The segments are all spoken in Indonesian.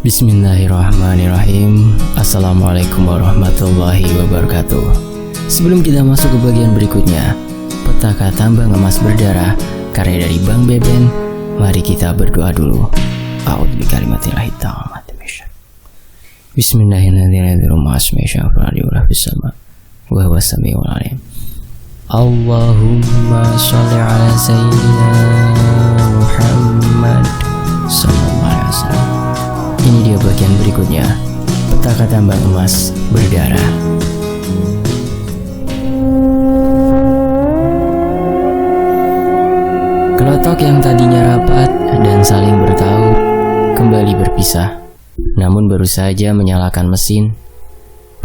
Bismillahirrahmanirrahim. Assalamualaikum warahmatullahi wabarakatuh. Sebelum kita masuk ke bagian berikutnya, petaka tambang emas berdarah karya dari Bang Beben, mari kita berdoa dulu. A'udzu bikalimatillahit tammati min syarri. Bismillahirrahmanirrahim. Wa huwa samiul alim. Allahumma shalli ala sayyidina Muhammad sallallahu alaihi wasallam. Ini dia bagian berikutnya, petaka tambang emas berdarah. Kelotok yang tadinya rapat dan saling bertaut kembali berpisah. Namun baru saja menyalakan mesin,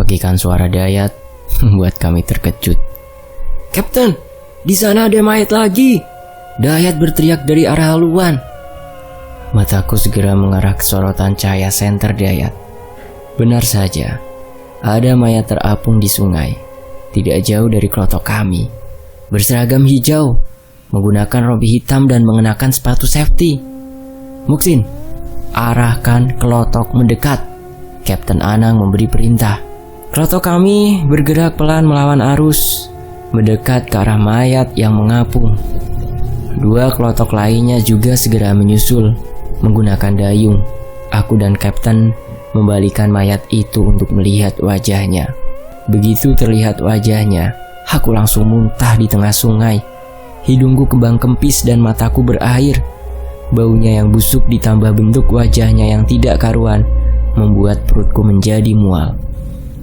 pekikan suara Dayat membuat kami terkejut. "Kapten, di sana ada mayat lagi!" Dayat berteriak dari arah haluan. Mataku segera mengarah ke sorotan cahaya senter Dayat. Benar saja, ada mayat terapung di sungai, tidak jauh dari kelotok kami. Berseragam hijau, menggunakan rompi hitam dan mengenakan sepatu safety. "Muksin, arahkan kelotok mendekat," Kapten Anang memberi perintah. Kelotok kami bergerak pelan melawan arus, mendekat ke arah mayat yang mengapung. Dua kelotok lainnya juga segera menyusul. Menggunakan dayung, aku dan Kapten membalikan mayat itu untuk melihat wajahnya. Begitu terlihat wajahnya, aku langsung muntah di tengah sungai. Hidungku kembang kempis dan mataku berair. Baunya yang busuk ditambah bentuk wajahnya yang tidak karuan membuat perutku menjadi mual.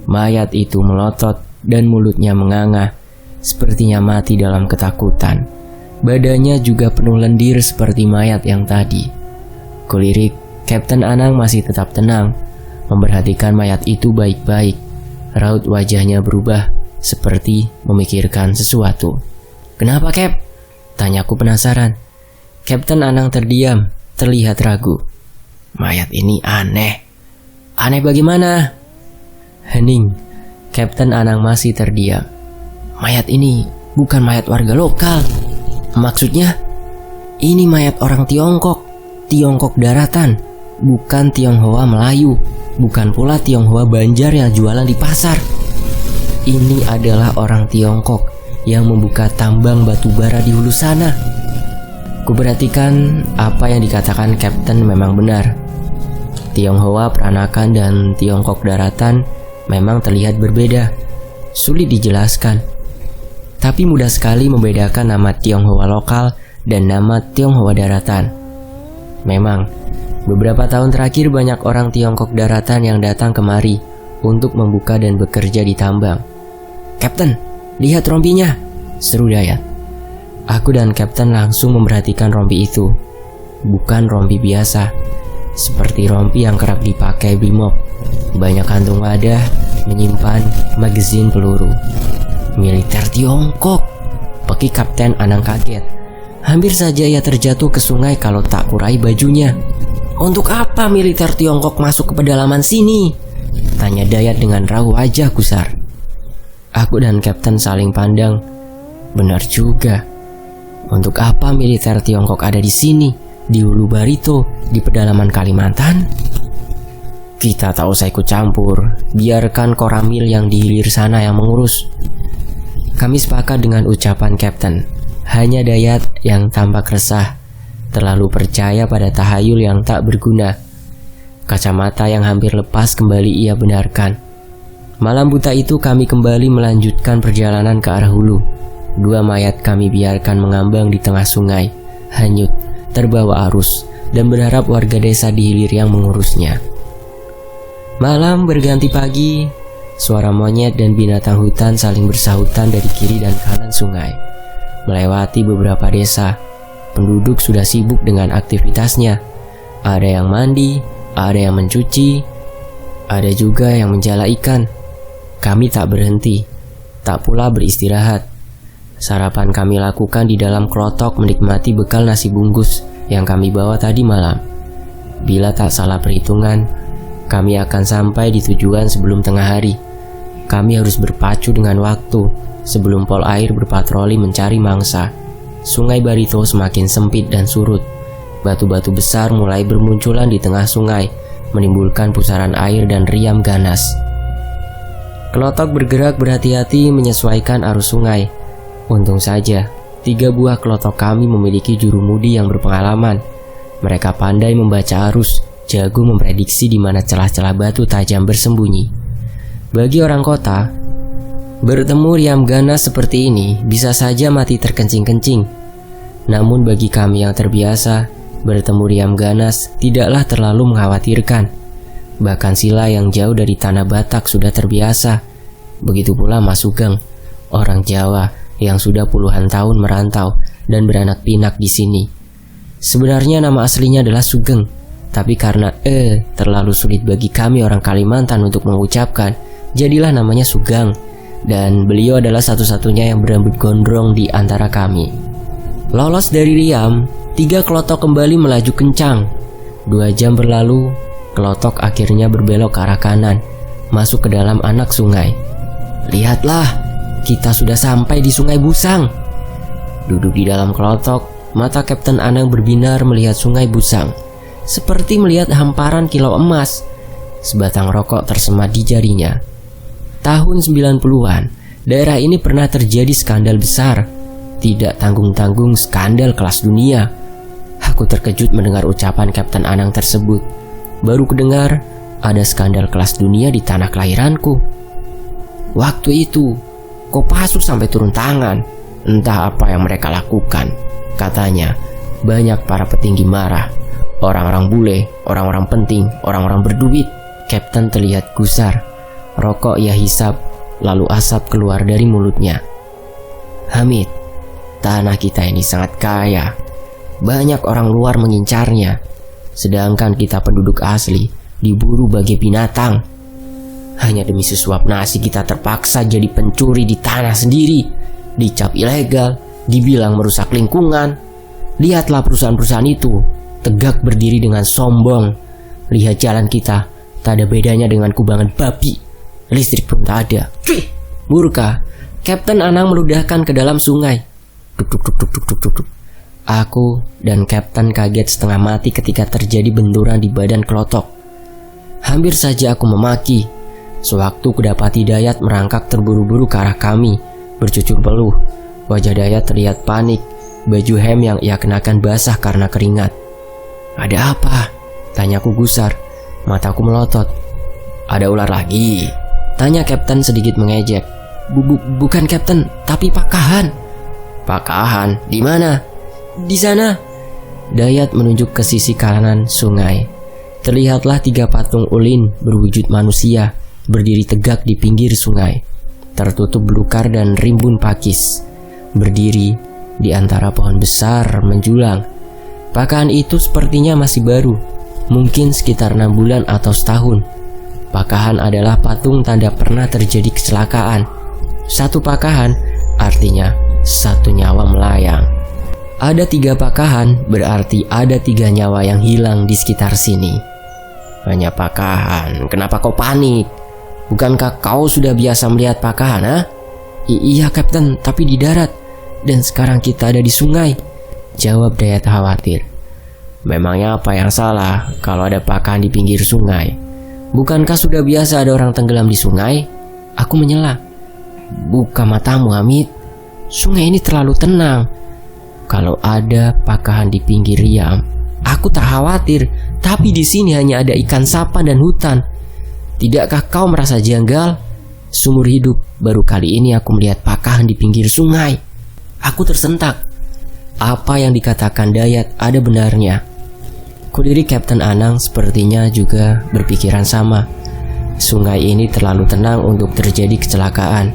Mayat itu melotot dan mulutnya menganga, sepertinya mati dalam ketakutan. Badannya juga penuh lendir seperti mayat yang tadi. Kulirik, Kapten Anang masih tetap tenang, memperhatikan mayat itu baik-baik. Raut wajahnya berubah, seperti memikirkan sesuatu. "Kenapa, Cap?" tanyaku penasaran. Kapten Anang terdiam, terlihat ragu. "Mayat ini aneh." "Aneh bagaimana?" Hening, Kapten Anang masih terdiam. "Mayat ini bukan mayat warga lokal." "Maksudnya?" "Ini mayat orang Tiongkok daratan, bukan Tionghoa Melayu, bukan pula Tionghoa Banjar yang jualan di pasar. Ini adalah orang Tiongkok yang membuka tambang batu bara di hulu sana." Kuperhatikan apa yang dikatakan Kapten memang benar. Tionghoa peranakan dan Tiongkok daratan memang terlihat berbeda, sulit dijelaskan. Tapi mudah sekali membedakan nama Tionghoa lokal dan nama Tionghoa daratan. Memang, beberapa tahun terakhir banyak orang Tiongkok daratan yang datang kemari untuk membuka dan bekerja di tambang. "Kapten, lihat rompinya," seru Dayat. Aku dan Kapten langsung memperhatikan rompi itu. Bukan rompi biasa, seperti rompi yang kerap dipakai Brimob. Banyak kantung wadah menyimpan magazin peluru. "Militer Tiongkok," peki Kapten Anang kaget. Hampir saja ia terjatuh ke sungai kalau tak kurai bajunya. "Untuk apa militer Tiongkok masuk ke pedalaman sini?" tanya Dayat dengan raut wajah gusar. Aku dan Kapten saling pandang. Benar juga. Untuk apa militer Tiongkok ada di sini, di Hulu Barito, di pedalaman Kalimantan? "Kita tak usah ikut campur, biarkan Koramil yang di hilir sana yang mengurus." Kami sepakat dengan ucapan Kapten. Hanya Dayat yang tampak resah, terlalu percaya pada tahayul yang tak berguna. Kacamata yang hampir lepas kembali ia benarkan. Malam buta itu kami kembali melanjutkan perjalanan ke arah hulu. Dua mayat kami biarkan mengambang di tengah sungai, hanyut, terbawa arus, dan berharap warga desa di hilir yang mengurusnya. Malam berganti pagi, suara monyet dan binatang hutan saling bersahutan dari kiri dan kanan sungai. Melewati beberapa desa, penduduk sudah sibuk dengan aktivitasnya. Ada yang mandi, ada yang mencuci, ada juga yang menjala ikan. Kami tak berhenti, tak pula beristirahat. Sarapan kami lakukan di dalam kelotok menikmati bekal nasi bungkus yang kami bawa tadi malam. Bila tak salah perhitungan, kami akan sampai di tujuan sebelum tengah hari. Kami harus berpacu dengan waktu sebelum pol air berpatroli mencari mangsa. Sungai Barito semakin sempit dan surut. Batu-batu besar mulai bermunculan di tengah sungai, menimbulkan pusaran air dan riam ganas. Klotok bergerak berhati-hati menyesuaikan arus sungai. Untung saja, 3 buah klotok kami memiliki jurumudi yang berpengalaman. Mereka pandai membaca arus, jago memprediksi di mana celah-celah batu tajam bersembunyi. Bagi orang kota, bertemu riam ganas seperti ini bisa saja mati terkencing-kencing. Namun bagi kami yang terbiasa, bertemu riam ganas tidaklah terlalu mengkhawatirkan. Bahkan Sila yang jauh dari tanah Batak sudah terbiasa. Begitu pula Mas Sugeng, orang Jawa yang sudah puluhan tahun merantau dan beranak pinak di sini. Sebenarnya nama aslinya adalah Sugeng, tapi karena terlalu sulit bagi kami orang Kalimantan untuk mengucapkan, jadilah namanya Sugeng. Dan beliau adalah satu-satunya yang berambut gondrong di antara kami. Lolos dari riam, 3 klotok kembali melaju kencang. 2 jam berlalu, klotok akhirnya berbelok ke arah kanan, masuk ke dalam anak sungai. Lihatlah, kita sudah sampai di Sungai Busang. Duduk di dalam klotok, mata Kapten Anang berbinar melihat Sungai Busang, seperti melihat hamparan kilau emas. Sebatang rokok tersemat di jarinya. Tahun 90-an, daerah ini pernah terjadi skandal besar. Tidak tanggung-tanggung skandal kelas dunia. Aku terkejut mendengar ucapan Kapten Anang tersebut. Baru kedengar ada skandal kelas dunia di tanah kelahiranku. Waktu itu, Kopassus sampai turun tangan. Entah apa yang mereka lakukan. Katanya, banyak para petinggi marah. Orang-orang bule, orang-orang penting, orang-orang berduit. Kapten terlihat gusar. Rokok ia hisap, lalu asap keluar dari mulutnya. Hamid, tanah kita ini sangat kaya. Banyak orang luar mengincarnya. Sedangkan kita penduduk asli diburu bagai binatang. Hanya demi sesuap nasi kita terpaksa jadi pencuri di tanah sendiri. Dicap ilegal, dibilang merusak lingkungan. Lihatlah perusahaan-perusahaan itu, tegak berdiri dengan sombong. Lihat jalan kita, tak ada bedanya dengan kubangan babi. Listrik pun tak ada. Murka, Kapten Anang meludahkan ke dalam sungai. Duk duk duk duk duk duk duk. Aku dan Kapten kaget setengah mati ketika terjadi benturan di badan klotok. Hampir saja aku memaki. Sewaktu kudapati Dayat merangkak terburu-buru ke arah kami, bercucur peluh. Wajah Dayat terlihat panik. Baju hem yang ia kenakan basah karena keringat. Ada apa? Tanyaku gusar. Mataku melotot. Ada ular lagi? Tanya Kapten sedikit mengejek. Bukan Kapten, tapi Pakahan. Pakahan? Di mana? Di sana. Dayat menunjuk ke sisi kanan sungai. Terlihatlah 3 patung ulin berwujud manusia berdiri tegak di pinggir sungai, tertutup belukar dan rimbun pakis. Berdiri di antara pohon besar menjulang. Pakahan itu sepertinya masih baru, mungkin sekitar 6 bulan atau setahun. Pakahan adalah patung tanda pernah terjadi kecelakaan. 1 pakahan artinya 1 nyawa melayang. Ada 3 pakahan berarti ada 3 nyawa yang hilang di sekitar sini. Hanya pakahan, kenapa kau panik? Bukankah kau sudah biasa melihat pakahan, ha? Iya Kapten, tapi di darat. Dan sekarang kita ada di sungai, jawab Dayat khawatir. Memangnya apa yang salah kalau ada pakahan di pinggir sungai? Bukankah sudah biasa ada orang tenggelam di sungai? Aku menyela. Buka matamu, Hamid. Sungai ini terlalu tenang. Kalau ada pakahan di pinggir riam, aku tak khawatir. Tapi di sini hanya ada ikan sapan dan hutan. Tidakkah kau merasa janggal? Seumur hidup, baru kali ini aku melihat pakahan di pinggir sungai. Aku tersentak. Apa yang dikatakan Dayat ada benarnya. Kudiri Kapten Anang sepertinya juga berpikiran sama. Sungai ini terlalu tenang untuk terjadi kecelakaan.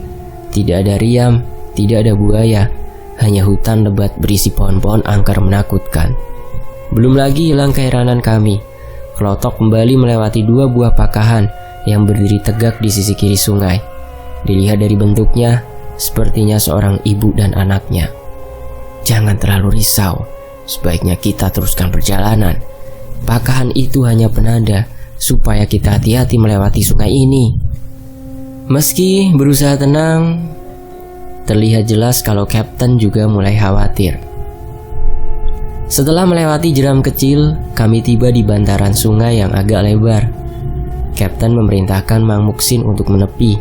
Tidak ada riam, tidak ada buaya, hanya hutan lebat berisi pohon-pohon angker menakutkan. Belum lagi hilang keheranan kami. Klotok kembali melewati 2 buah pakahan yang berdiri tegak di sisi kiri sungai. Dilihat dari bentuknya, sepertinya seorang ibu dan anaknya. Jangan terlalu risau, sebaiknya kita teruskan perjalanan. Pakahan itu hanya penanda supaya kita hati-hati melewati sungai ini. Meski berusaha tenang, terlihat jelas kalau Kapten juga mulai khawatir. Setelah melewati jeram kecil, kami tiba di bantaran sungai yang agak lebar. Kapten memerintahkan Mang Muksin untuk menepi.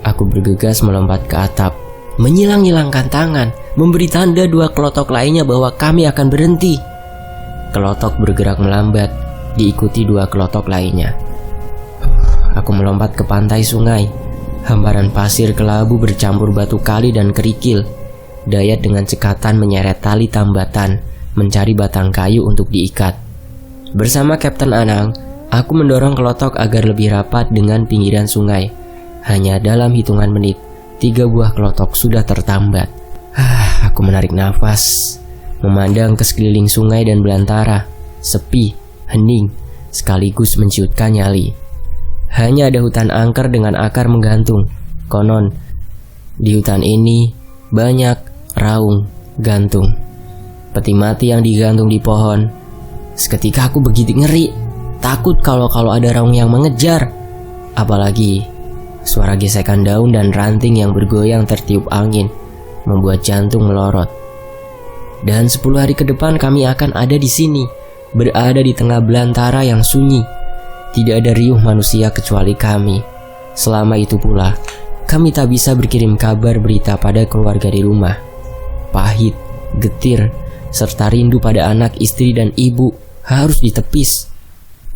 Aku bergegas melompat ke atap, menyilang-nyilangkan tangan, memberi tanda dua kelotok lainnya bahwa kami akan berhenti. Kelotok bergerak melambat, diikuti dua kelotok lainnya. Aku melompat ke pantai sungai. Hamparan pasir kelabu bercampur batu kali dan kerikil. Dayat dengan cekatan menyeret tali tambatan, mencari batang kayu untuk diikat. Bersama Kapten Anang, aku mendorong kelotok agar lebih rapat dengan pinggiran sungai. Hanya dalam hitungan menit, 3 buah kelotok sudah tertambat. Aku menarik nafas, memandang ke sekeliling sungai dan belantara, sepi, hening, sekaligus menciutkan nyali. Hanya ada hutan angker dengan akar menggantung. Konon, di hutan ini banyak raung gantung, peti mati yang digantung di pohon. Seketika aku begitu ngeri, takut kalau ada raung yang mengejar. Apalagi suara gesekan daun dan ranting yang bergoyang tertiup angin membuat jantung melorot. Dan 10 hari ke depan kami akan ada di sini, berada di tengah belantara yang sunyi. Tidak ada riuh manusia kecuali kami. Selama itu pula, kami tak bisa berkirim kabar berita pada keluarga di rumah. Pahit, getir, serta rindu pada anak, istri, dan ibu harus ditepis.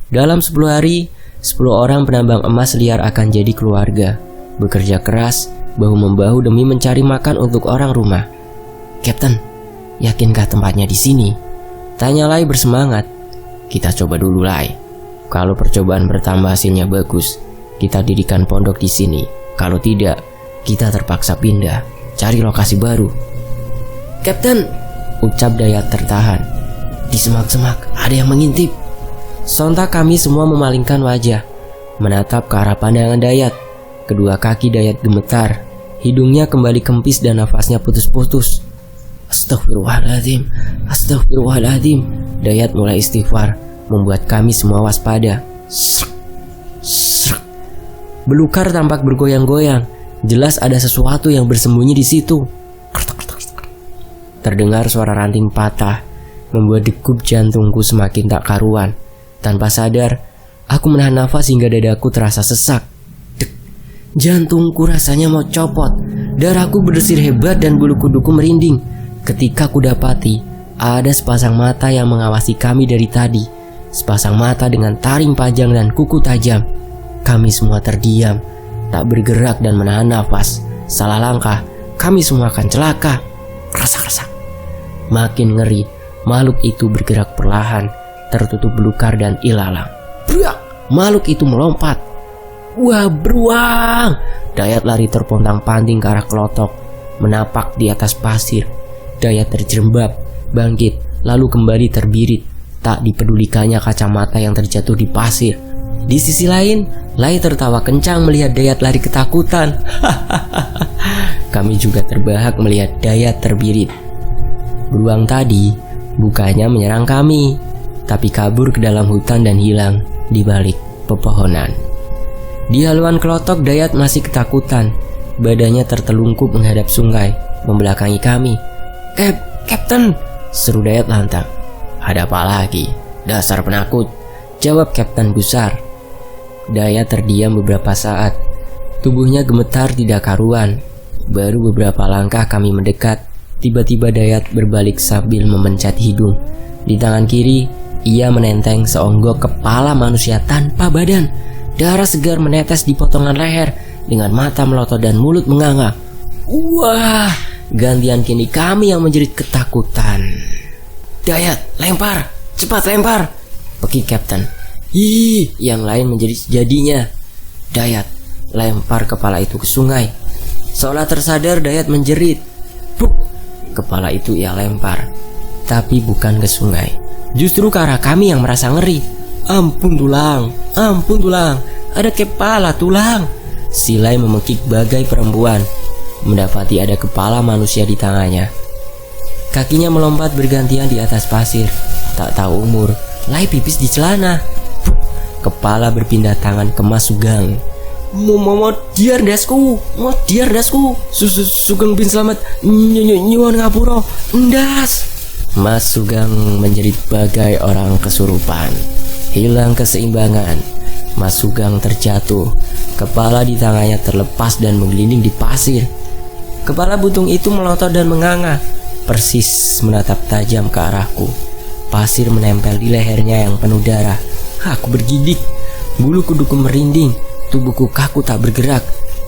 Dalam 10 hari, 10 orang penambang emas liar akan jadi keluarga, bekerja keras, bahu-membahu demi mencari makan untuk orang rumah. Kapten, yakinkah tempatnya di sini? Tanya Lai bersemangat. Kita coba dulu, Lai. Kalau percobaan pertama hasilnya bagus, kita dirikan pondok di sini. Kalau tidak, kita terpaksa pindah, cari lokasi baru. Kapten, ucap Dayat tertahan. Di semak-semak ada yang mengintip. Sontak kami semua memalingkan wajah, menatap ke arah pandangan Dayat. Kedua kaki Dayat gemetar, hidungnya kembali kempis dan nafasnya putus-putus. Astagfirullahaladzim, astagfirullahaladzim. Dayat mulai istighfar, membuat kami semua waspada. Belukar tampak bergoyang-goyang. Jelas ada sesuatu yang bersembunyi di situ. Terdengar suara ranting patah, membuat degup jantungku semakin tak karuan. Tanpa sadar, aku menahan nafas hingga dadaku terasa sesak. Dek, jantungku rasanya mau copot. Darahku berdesir hebat dan bulu kuduku merinding. Ketika ku dapati ada sepasang mata yang mengawasi kami dari tadi. Sepasang mata dengan taring panjang dan kuku tajam. Kami semua terdiam, tak bergerak dan menahan nafas. Salah langkah, kami semua akan celaka. Krasak-krasak. Makin ngeri, makhluk itu bergerak perlahan, tertutup belukar dan ilalang. Brak! Makhluk itu melompat. Wah, beruang! Dayat lari terpontang-panting ke arah kelotok, menapak di atas pasir. Dayat terjerembab, bangkit, lalu kembali terbirit. Tak dipedulikannya kacamata yang terjatuh di pasir. Di sisi lain, Lai tertawa kencang melihat Dayat lari ketakutan. Kami juga terbahak melihat Dayat terbirit. Beruang tadi bukannya menyerang kami, tapi kabur ke dalam hutan dan hilang di balik pepohonan. Di haluan kelotok, Dayat masih ketakutan. Badannya tertelungkup menghadap sungai, membelakangi kami. Kapten, seru Dayat lantang. Ada apa lagi? Dasar penakut, jawab Kapten gusar. Dayat terdiam beberapa saat. Tubuhnya gemetar tidak karuan. Baru beberapa langkah kami mendekat, tiba-tiba Dayat berbalik sambil memencet hidung. Di tangan kiri, ia menenteng seonggok kepala manusia tanpa badan. Darah segar menetes di potongan leher, dengan mata melotot dan mulut menganga. Wah, gantian kini kami yang menjerit ketakutan. Dayat, lempar, cepat lempar, pekik Kapten. Yang lain menjadi jadinya. Dayat, lempar kepala itu ke sungai. Seolah tersadar, Dayat menjerit. Puk, kepala itu ia lempar, tapi bukan ke sungai, justru ke arah kami yang merasa ngeri. Ampun tulang, ada kepala tulang. Silai memekik bagai perempuan, mendapati ada kepala manusia di tangannya. Kakinya melompat bergantian di atas pasir. Tak tahu umur, Lai pipis di celana. Kepala berpindah tangan ke Mas Sugeng. Mau diar dasku. Sugeng bin Slamet nyuwun ngapura. Ndas. Mas Sugeng menjerit bagai orang kesurupan. Hilang keseimbangan. Mas Sugeng terjatuh. Kepala di tangannya terlepas dan menggelinding di pasir. Kepala buntung itu melotot dan menganga, persis menatap tajam ke arahku. Pasir menempel di lehernya yang penuh darah. Aku bergidik. Bulu kuduku merinding. Tubuhku kaku tak bergerak.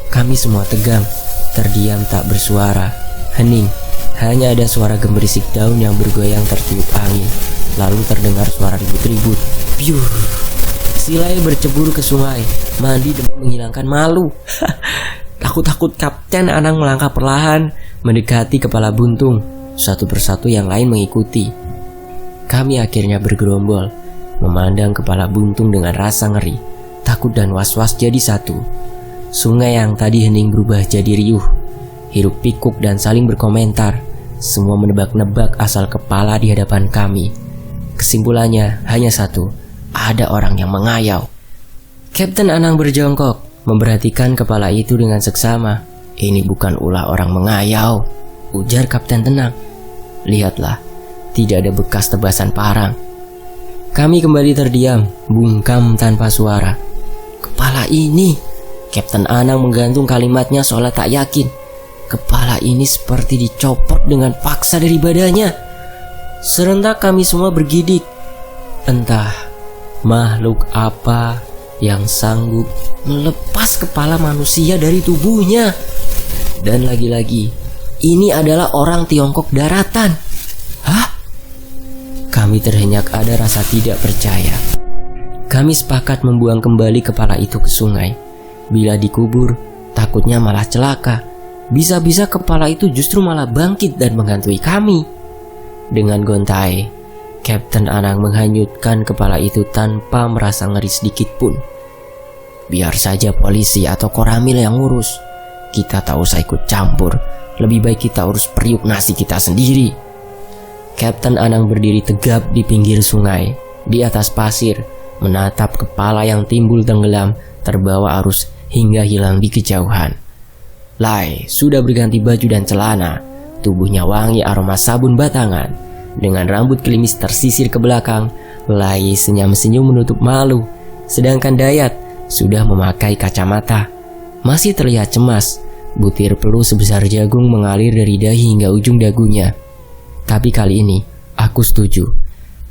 Kami semua tegang, terdiam tak bersuara. Hening. Hanya ada suara gemerisik daun yang bergoyang tertiup angin. Lalu terdengar suara ribut-ribut. Piur. Silai bercebur ke sungai, mandi demi menghilangkan malu. Takut-takut Kapten Anang melangkah perlahan mendekati kepala buntung. Satu persatu yang lain mengikuti. Kami akhirnya bergerombol, memandang kepala buntung dengan rasa ngeri, takut dan was-was jadi satu. Sungai yang tadi hening berubah jadi riuh. Hiruk pikuk dan saling berkomentar. Semua menebak-nebak asal kepala di hadapan kami. Kesimpulannya hanya satu, ada orang yang mengayau. Kapten Anang berjongkok, memperhatikan kepala itu dengan seksama. Ini bukan ulah orang mengayau, ujar Kapten tenang. Lihatlah, tidak ada bekas tebasan parang. Kami kembali terdiam, bungkam tanpa suara. Kepala ini, Kapten Anang menggantung kalimatnya seolah tak yakin. Kepala ini seperti dicopot dengan paksa dari badannya. Serentak kami semua bergidik. Entah makhluk apa yang sanggup melepas kepala manusia dari tubuhnya. Dan lagi-lagi, ini adalah orang Tiongkok daratan. Hah? Kami terhenyak ada rasa tidak percaya. Kami sepakat membuang kembali kepala itu ke sungai. Bila dikubur, takutnya malah celaka. Bisa-bisa kepala itu justru malah bangkit dan menghantui kami. Dengan gontai, Kapten Anang menghanyutkan kepala itu tanpa merasa ngeri sedikit pun. Biar saja polisi atau Koramil yang ngurus. Kita tak usah ikut campur. Lebih baik kita urus periuk nasi kita sendiri. Kapten Anang berdiri tegap di pinggir sungai, di atas pasir, menatap kepala yang timbul tenggelam, terbawa arus hingga hilang di kejauhan. Lai sudah berganti baju dan celana. Tubuhnya wangi aroma sabun batangan. Dengan rambut gelimis tersisir ke belakang, Lai senyum-senyum menutup malu. Sedangkan Dayat sudah memakai kacamata. Masih terlihat cemas. Butir peluh sebesar jagung mengalir dari dahi hingga ujung dagunya. Tapi kali ini, aku setuju.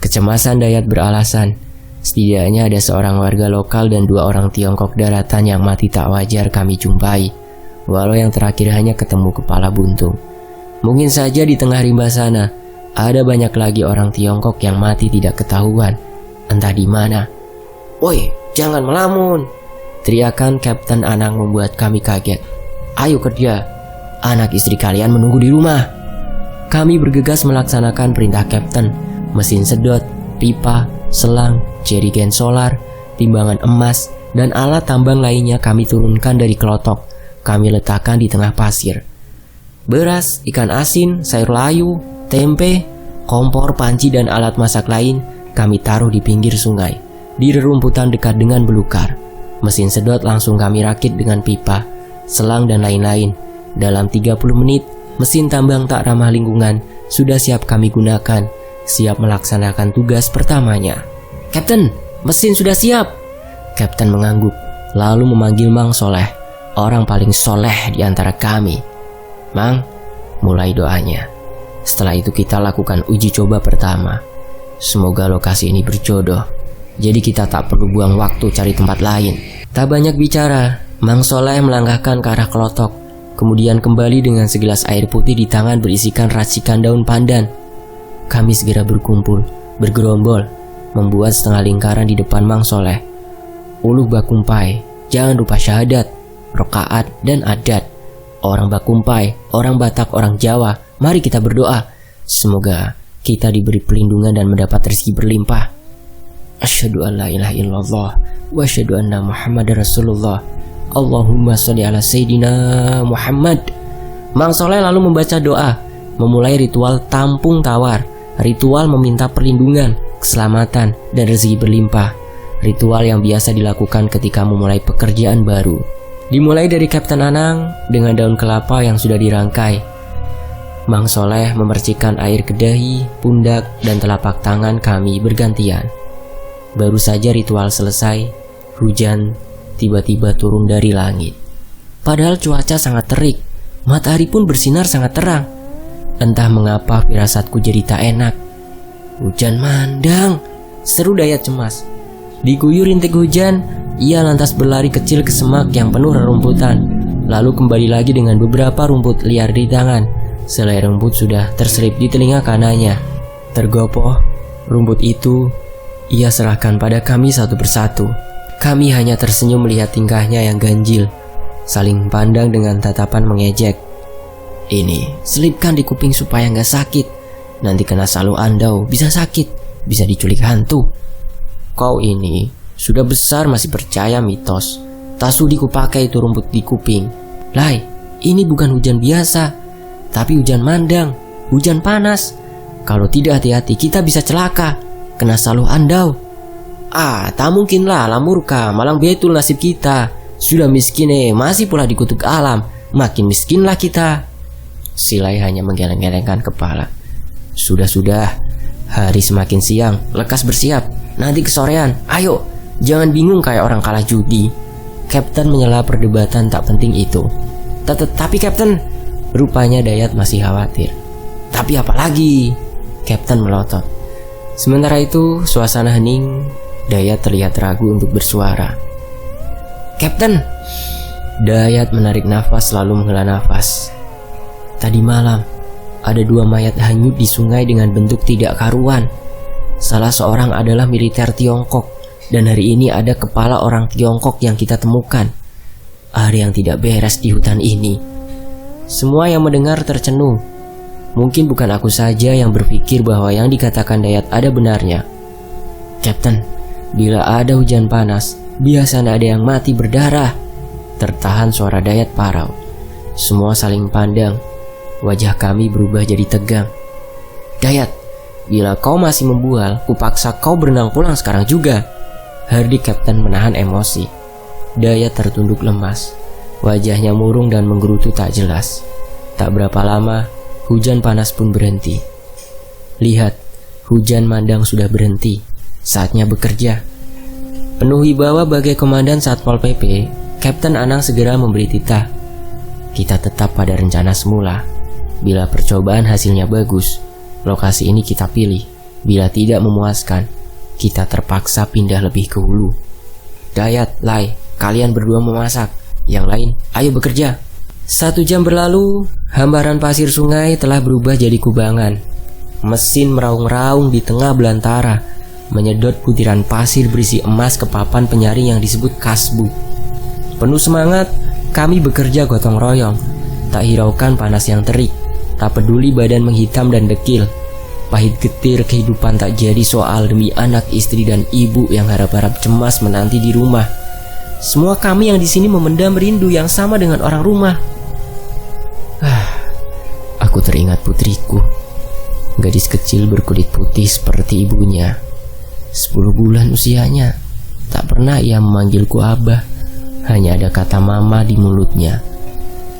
Kecemasan Dayat beralasan. Setidaknya ada seorang warga lokal dan 2 orang Tiongkok daratan yang mati tak wajar kami jumpai. Walau yang terakhir hanya ketemu kepala buntung. Mungkin saja di tengah rimba sana ada banyak lagi orang Tiongkok yang mati tidak ketahuan, entah di mana. Woi, jangan melamun! Teriakan Kapten Anang membuat kami kaget. Ayo kerja, anak istri kalian menunggu di rumah. Kami bergegas melaksanakan perintah Kapten. Mesin sedot, pipa, selang, jerigen solar, timbangan emas, dan alat tambang lainnya kami turunkan dari kelotok. Kami letakkan di tengah pasir. Beras, ikan asin, sayur layu, tempe, kompor, panci, dan alat masak lain kami taruh di pinggir sungai, di rerumputan dekat dengan belukar. Mesin sedot langsung kami rakit dengan pipa, selang, dan lain-lain. Dalam 30 menit, mesin tambang tak ramah lingkungan sudah siap kami gunakan, siap melaksanakan tugas pertamanya. Kapten, mesin sudah siap. Kapten mengangguk, lalu memanggil Mang Soleh, orang paling soleh di antara kami. Mang, mulai doanya. Setelah itu kita lakukan uji coba pertama. Semoga lokasi ini berjodoh, jadi kita tak perlu buang waktu cari tempat lain. Tak banyak bicara, Mang Soleh melangkahkan ke arah kelotok, kemudian kembali dengan segelas air putih di tangan berisikan racikan daun pandan. Kami segera berkumpul, bergerombol, membuat setengah lingkaran di depan Mang Soleh. Uluh bakumpai, jangan lupa syahadat, rokaat, dan adat. Orang Bakumpai, orang Batak, orang Jawa, mari kita berdoa. Semoga kita diberi perlindungan dan mendapat rezeki berlimpah. Asyhadu an la ilaha illallah wa asyhadu anna Muhammadar Rasulullah. Allahumma sholli ala Sayyidina Muhammad. Mang Soleh lalu membaca doa, memulai ritual tampung tawar, ritual meminta perlindungan, keselamatan, dan rezeki berlimpah. Ritual yang biasa dilakukan ketika memulai pekerjaan baru. Dimulai dari Kapten Anang dengan daun kelapa yang sudah dirangkai. Mang Soleh memercikkan air ke dahi, pundak, dan telapak tangan kami bergantian. Baru saja ritual selesai, hujan tiba-tiba turun dari langit. Padahal cuaca sangat terik, matahari pun bersinar sangat terang. Entah mengapa firasatku jadi tak enak. Hujan mandang, seru Dayat cemas. Diguyur rintik hujan, ia lantas berlari kecil ke semak yang penuh rerumputan, lalu kembali lagi dengan beberapa rumput liar di tangan. Selai rumput sudah terselip di telinga kanannya. Tergopoh, rumput itu ia serahkan pada kami satu persatu. Kami hanya tersenyum melihat tingkahnya yang ganjil, saling pandang dengan tatapan mengejek. Ini, selipkan di kuping supaya nggak sakit. Nanti kena salu andau, bisa sakit, bisa diculik hantu. Kau ini sudah besar masih percaya mitos. Tak sudi kupakai itu rumput di kuping. Lai, ini bukan hujan biasa, tapi hujan mandang, hujan panas. Kalau tidak hati-hati kita bisa celaka, kena saluh andau. Tak mungkinlah, lamurka, malang betul nasib kita. Sudah miskin masih pula dikutuk alam, makin miskinlah kita. Silai hanya menggeleng-gelengkan kepala. Sudah, hari semakin siang, lekas bersiap. Nanti kesorean, ayo, jangan bingung kayak orang kalah judi. Kapten menyela perdebatan tak penting itu. Tapi Kapten, rupanya Dayat masih khawatir. Tapi apa lagi? Kapten melotot. Sementara itu, suasana hening. Dayat terlihat ragu untuk bersuara. Kapten, Dayat menarik nafas lalu menghela nafas. Tadi malam, ada 2 mayat hanyut di sungai dengan bentuk tidak karuan. Salah seorang adalah militer Tiongkok, dan hari ini ada kepala orang Tiongkok yang kita temukan. Ada yang tidak beres di hutan ini. Semua yang mendengar tercenung. Mungkin bukan aku saja yang berpikir bahwa yang dikatakan Dayat ada benarnya. Kapten, bila ada hujan panas, biasanya ada yang mati berdarah. Tertahan suara Dayat parau. Semua saling pandang. Wajah kami berubah jadi tegang. Dayat, bila kau masih membual, kupaksa kau berenang pulang sekarang juga. Hardik Kapten menahan emosi. Dayat tertunduk lemas. Wajahnya murung dan menggerutu tak jelas. Tak berapa lama, hujan panas pun berhenti. Lihat, hujan mandang sudah berhenti. Saatnya bekerja. Penuh wibawa bagai komandan Satpol PP, Kapten Anang segera memberi titah. Kita tetap pada rencana semula. Bila percobaan hasilnya bagus, lokasi ini kita pilih. Bila tidak memuaskan, kita terpaksa pindah lebih ke hulu. Dayat, Lai, kalian berdua memasak. Yang lain, ayo bekerja. 1 jam berlalu, hambaran pasir sungai telah berubah jadi kubangan. Mesin meraung-raung di tengah belantara, menyedot butiran pasir berisi emas ke papan penyaring yang disebut kasbu. Penuh semangat, kami bekerja gotong royong. Tak hiraukan panas yang terik, tak peduli badan menghitam dan dekil. Pahit getir kehidupan tak jadi soal demi anak, istri, dan ibu yang harap-harap cemas menanti di rumah. Semua kami yang di sini memendam rindu yang sama dengan orang rumah. Aku teringat putriku, gadis kecil berkulit putih seperti ibunya. 10 bulan usianya, tak pernah ia memanggilku abah. Hanya ada kata mama di mulutnya.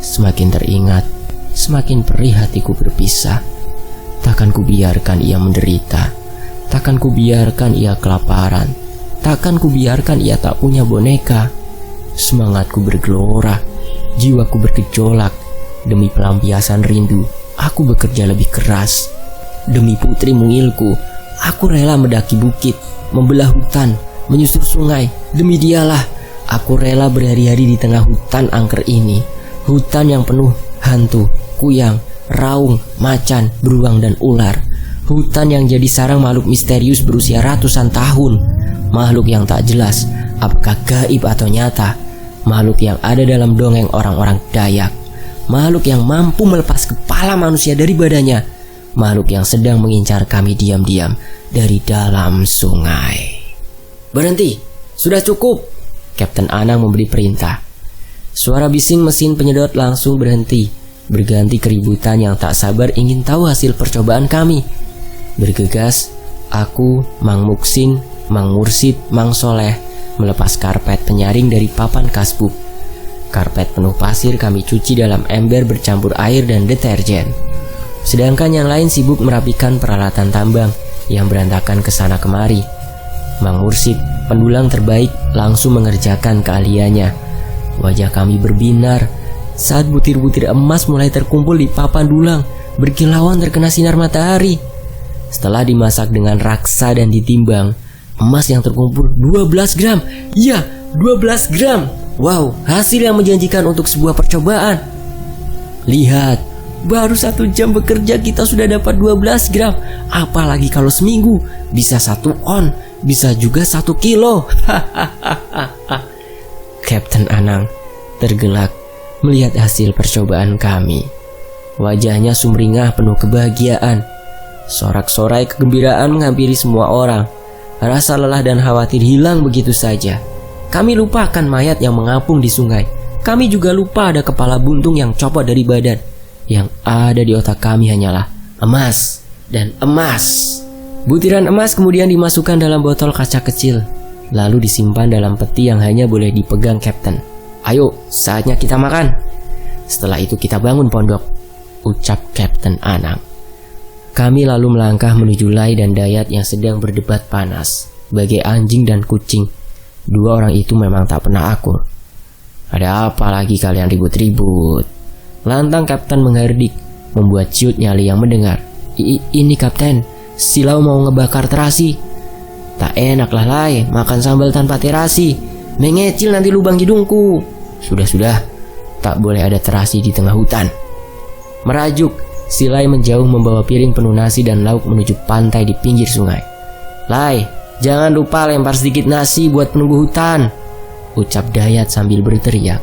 Semakin teringat, semakin perih hatiku berpisah. Takkan kubiarkan ia menderita. Takkan kubiarkan ia kelaparan. Takkan kubiarkan ia tak punya boneka. Semangatku bergelora, jiwaku bergejolak. Demi pelampiasan rindu, aku bekerja lebih keras. Demi putri mungilku, aku rela mendaki bukit, membelah hutan, menyusur sungai. Demi dialah, aku rela berhari-hari di tengah hutan angker ini. Hutan yang penuh hantu, kuyang, raung, macan, beruang, dan ular. Hutan yang jadi sarang makhluk misterius berusia ratusan tahun. Makhluk yang tak jelas apakah gaib atau nyata. Makhluk yang ada dalam dongeng orang-orang Dayak. Makhluk yang mampu melepas kepala manusia dari badannya. Makhluk yang sedang mengincar kami diam-diam dari dalam sungai. Berhenti, sudah cukup. Kapten Anang memberi perintah. Suara bising mesin penyedot langsung berhenti, berganti keributan yang tak sabar ingin tahu hasil percobaan kami. Bergegas, aku, Mang Muksin, Mang Mursid, Mang Soleh melepas karpet penyaring dari papan kasbuk. Karpet penuh pasir kami cuci dalam ember bercampur air dan deterjen. Sedangkan yang lain sibuk merapikan peralatan tambang yang berantakan kesana kemari. Mang Mursid, pendulang terbaik, langsung mengerjakan keahliannya. Wajah kami berbinar saat butir-butir emas mulai terkumpul di papan dulang, berkilauan terkena sinar matahari. Setelah dimasak dengan raksa dan ditimbang, emas yang terkumpul 12 gram. Ya, 12 gram. Wow, hasil yang menjanjikan untuk sebuah percobaan. Lihat, baru 1 jam bekerja kita sudah dapat 12 gram. Apalagi kalau seminggu, bisa 1 on, bisa juga 1 kilo. Kapten Anang tergelak melihat hasil percobaan kami. Wajahnya sumringah penuh kebahagiaan. Sorak-sorai kegembiraan menghampiri semua orang. Rasa lelah dan khawatir hilang begitu saja. Kami lupakan mayat yang mengapung di sungai. Kami juga lupa ada kepala buntung yang copot dari badan. Yang ada di otak kami hanyalah emas dan emas. Butiran emas kemudian dimasukkan dalam botol kaca kecil, lalu disimpan dalam peti yang hanya boleh dipegang kapten. Ayo, saatnya kita makan. Setelah itu kita bangun pondok, ucap Kapten Anang. Kami lalu melangkah menuju Lai dan Dayat yang sedang berdebat panas, bagai anjing dan kucing. 2 orang itu memang tak pernah akur. Ada apa lagi kalian ribut-ribut? Lantang Kapten mengherdik, membuat ciut nyali yang mendengar. Ini Kapten, silau mau ngebakar terasi. Tak enak lah Lai, makan sambal tanpa terasi. Mengecil nanti lubang hidungku. Sudah, tak boleh ada terasi di tengah hutan. Merajuk, si Lai menjauh membawa piring penuh nasi dan lauk menuju pantai di pinggir sungai. Lai, jangan lupa lempar sedikit nasi buat penunggu hutan, ucap Dayat sambil berteriak.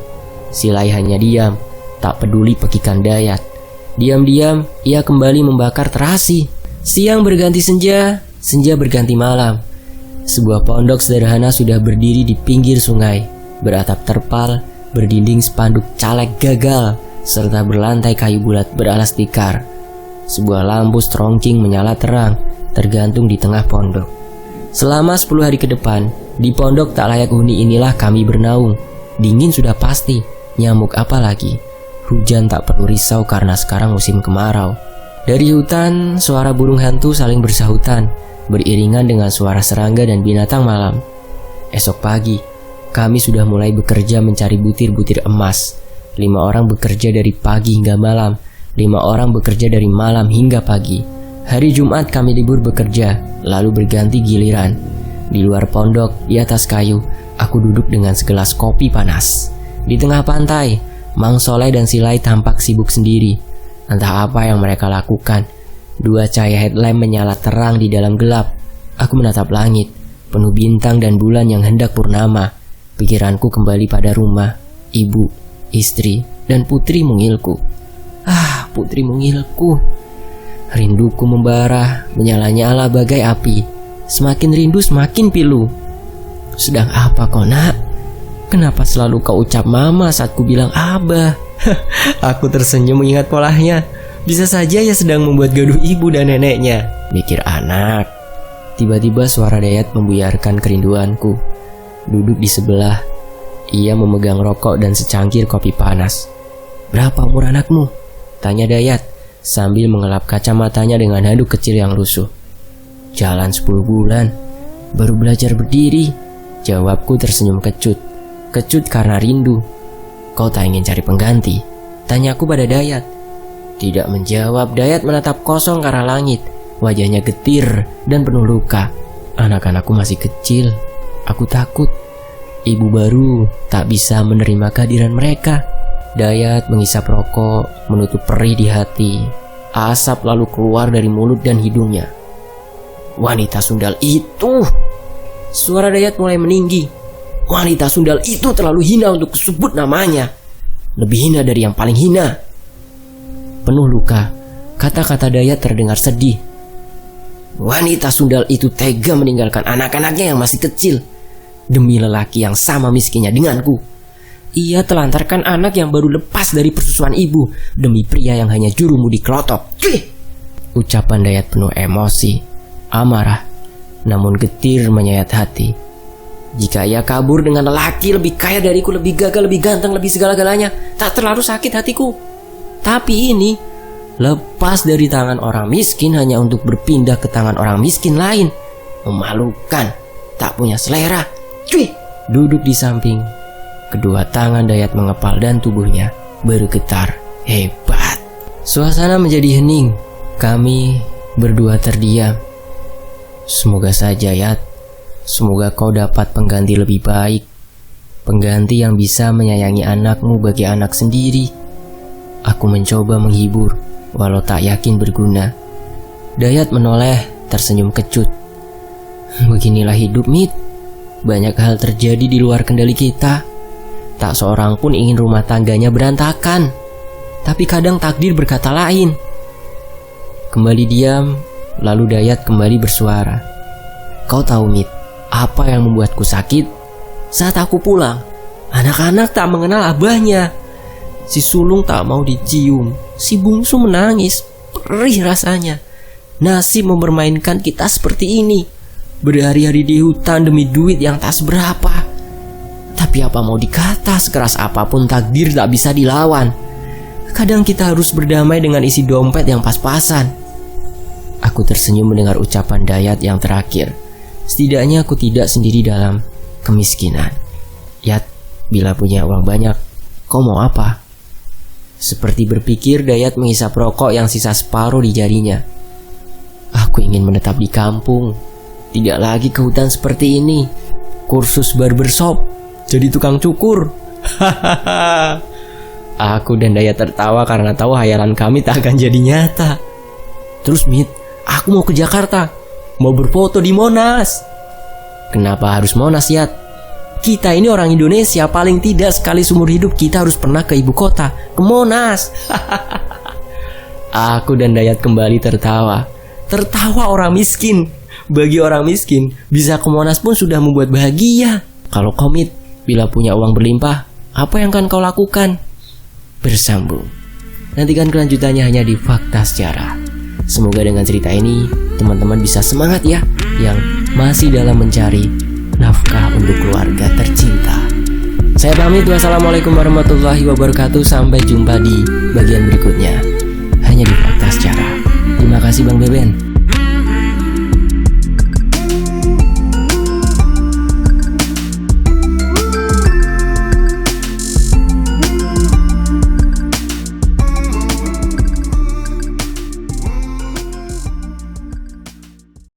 Si Lai hanya diam, tak peduli pekikan Dayat. Diam-diam ia kembali membakar terasi. Siang berganti senja, senja berganti malam. Sebuah pondok sederhana sudah berdiri di pinggir sungai, beratap terpal, berdinding spanduk caleg gagal, serta berlantai kayu bulat beralas tikar. Sebuah lampu strongking menyala terang, tergantung di tengah pondok. Selama 10 hari ke depan, di pondok tak layak huni inilah kami bernaung. Dingin sudah pasti, nyamuk apa lagi. Hujan tak perlu risau karena sekarang musim kemarau. Dari hutan, suara burung hantu saling bersahutan, beriringan dengan suara serangga dan binatang malam. Esok pagi, kami sudah mulai bekerja mencari butir-butir emas. 5 orang bekerja dari pagi hingga malam, 5 orang bekerja dari malam hingga pagi. Hari Jumat kami libur bekerja, lalu berganti giliran. Di luar pondok, di atas kayu, aku duduk dengan segelas kopi panas. Di tengah pantai, Mang Soleh dan Silai tampak sibuk sendiri. Entah apa yang mereka lakukan. 2 cahaya headlamp menyala terang di dalam gelap. Aku menatap langit, penuh bintang dan bulan yang hendak purnama. Pikiranku kembali pada rumah, ibu, istri, dan putri mungilku. Putri mungilku. Rinduku membara, menyala-nyala bagai api. Semakin rindu semakin pilu. Sedang apa kau nak? Kenapa selalu kau ucap mama saat ku bilang abah? Aku tersenyum mengingat polanya. Bisa saja ia sedang membuat gaduh ibu dan neneknya, mikir anak. Tiba-tiba suara Dayat membuyarkan kerinduanku. Duduk di sebelah, ia memegang rokok dan secangkir kopi panas. Berapa umur anakmu? Tanya Dayat sambil mengelap kacamatanya dengan handuk kecil yang lusuh. Jalan 10 bulan, baru belajar berdiri, jawabku tersenyum kecut. Kecut karena rindu. Kau tak ingin cari pengganti? Tanyaku pada Dayat. Tidak menjawab, Dayat menatap kosong ke arah langit. Wajahnya getir dan penuh luka. Anak-anakku masih kecil. Aku takut ibu baru tak bisa menerima kehadiran mereka. Dayat menghisap rokok, menutup perih di hati. Asap lalu keluar dari mulut dan hidungnya. Wanita sundal itu. Suara Dayat mulai meninggi. Wanita sundal itu terlalu hina untuk disebut namanya. Lebih hina dari yang paling hina. Penuh luka, kata-kata Dayat terdengar sedih. Wanita sundal itu tega meninggalkan anak-anaknya yang masih kecil demi lelaki yang sama miskinnya denganku. Ia telantarkan anak yang baru lepas dari persusuan ibu demi pria yang hanya jurumudi kelotok. Ucapan Dayat penuh emosi, amarah, namun getir menyayat hati. Jika ia kabur dengan lelaki lebih kaya dariku, lebih gagah, lebih ganteng, lebih segala-galanya, tak terlalu sakit hatiku. Tapi ini, lepas dari tangan orang miskin hanya untuk berpindah ke tangan orang miskin lain. Memalukan, tak punya selera. Cuy, duduk di samping. Kedua tangan Dayat mengepal dan tubuhnya bergetar hebat. Suasana menjadi hening. Kami berdua terdiam. Semoga saja, Yat. Semoga kau dapat pengganti lebih baik. Pengganti yang bisa menyayangi anakmu bagi anak sendiri. Aku mencoba menghibur, walau tak yakin berguna. Dayat menoleh, tersenyum kecut. Beginilah hidup, Mit. Banyak hal terjadi di luar kendali kita. Tak seorang pun ingin rumah tangganya berantakan. Tapi kadang takdir berkata lain. Kembali diam, lalu Dayat kembali bersuara. Kau tahu, Mit, apa yang membuatku sakit? Saat aku pulang, anak-anak tak mengenal abahnya. Si sulung tak mau dicium, si bungsu menangis, perih rasanya. Nasib mempermainkan kita seperti ini. Berhari-hari di hutan demi duit yang tak seberapa. Tapi apa mau dikata, sekeras apapun takdir tak bisa dilawan. Kadang kita harus berdamai dengan isi dompet yang pas-pasan. Aku tersenyum mendengar ucapan Dayat yang terakhir. Setidaknya aku tidak sendiri dalam kemiskinan. Yat, bila punya uang banyak, kau mau apa? Seperti berpikir, Dayat menghisap rokok yang sisa separuh di jarinya. Aku ingin menetap di kampung. Tidak lagi ke hutan seperti ini. Kursus barbershop, jadi tukang cukur. Aku dan Dayat tertawa karena tahu hayalan kami tak akan jadi nyata. Terus, Mit, aku mau ke Jakarta. Mau berfoto di Monas. Kenapa harus Monas, Yat? Kita ini orang Indonesia, paling tidak sekali seumur hidup kita harus pernah ke ibu kota, ke Monas. Aku dan Dayat kembali tertawa. Tertawa orang miskin. Bagi orang miskin, bisa ke Monas pun sudah membuat bahagia. Kalau komit, bila punya uang berlimpah, apa yang akan kau lakukan? Bersambung. Nantikan kelanjutannya hanya di Fakta Sejarah. Semoga dengan cerita ini teman-teman bisa semangat ya, yang masih dalam mencari nafkah untuk keluarga tercinta. Saya pamit, wassalamualaikum warahmatullahi wabarakatuh. Sampai jumpa di bagian berikutnya hanya di Fakta Sejarah. Terima kasih Bang Beben.